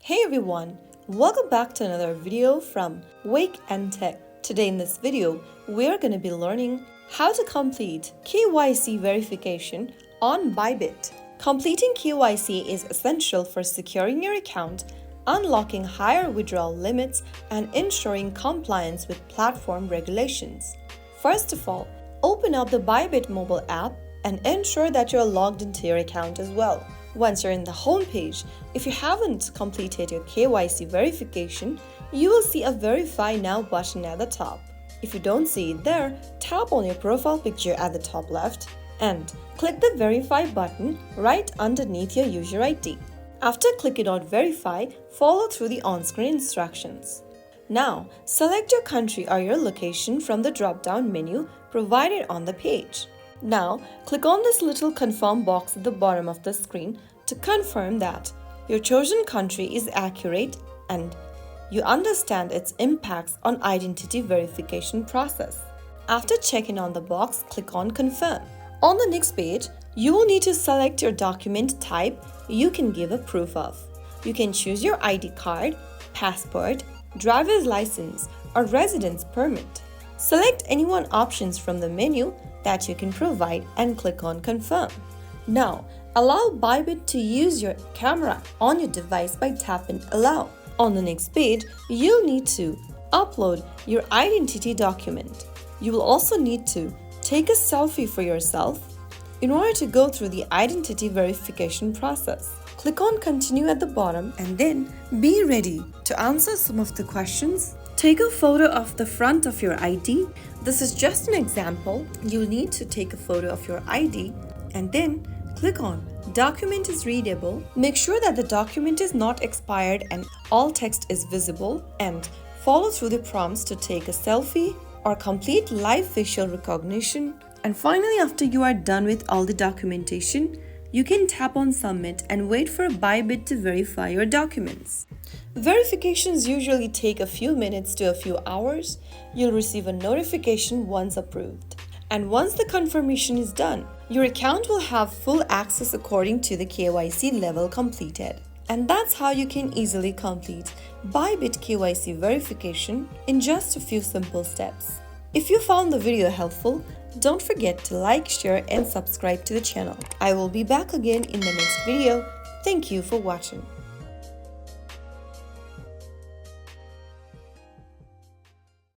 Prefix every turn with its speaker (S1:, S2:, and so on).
S1: Hey everyone, welcome back to another video from Wake&Tech. Today in this video, we're going to be learning how to complete KYC verification on Bybit. Completing KYC is essential for securing your account, unlocking higher withdrawal limits, and ensuring compliance with platform regulations. First of all, open up the Bybit mobile app and ensure that you're logged into your account as well. Once you're in the home page, if you haven't completed your KYC verification, you will see a Verify Now button at the top. If you don't see it there, tap on your profile picture at the top left and click the Verify button right underneath your user ID. After clicking on Verify, follow through the on-screen instructions. Now, select your country or your location from the drop-down menu provided on the page. Now, click on this little confirm box at the bottom of the screen to confirm that your chosen country is accurate and you understand its impacts on identity verification process. After checking on the box, click on Confirm. On the next page, you will need to select your document type you can give a proof of. You can choose your ID card, passport, driver's license, or residence permit. Select any one options from the menu that you can provide and click on Confirm. Now, allow Bybit to use your camera on your device by tapping Allow. On the next page, you'll need to upload your identity document. You will also need to take a selfie for yourself in order to go through the identity verification process. Click on Continue at the bottom and then be ready to answer some of the questions. Take a photo of the front of your ID. This is just an example. You'll need to take a photo of your ID and then click on Document is readable. Make sure that the document is not expired and all text is visible, and follow through the prompts to take a selfie or complete live facial recognition. And finally, after you are done with all the documentation, you can tap on Submit and wait for Bybit to verify your documents. Verifications usually take a few minutes to a few hours. You'll receive a notification once approved. And once the confirmation is done, your account will have full access according to the KYC level completed. And that's how you can easily complete Bybit KYC verification in just a few simple steps. If you found the video helpful, don't forget to like, share, and subscribe to the channel. I will be back again in the next video. Thank you for watching.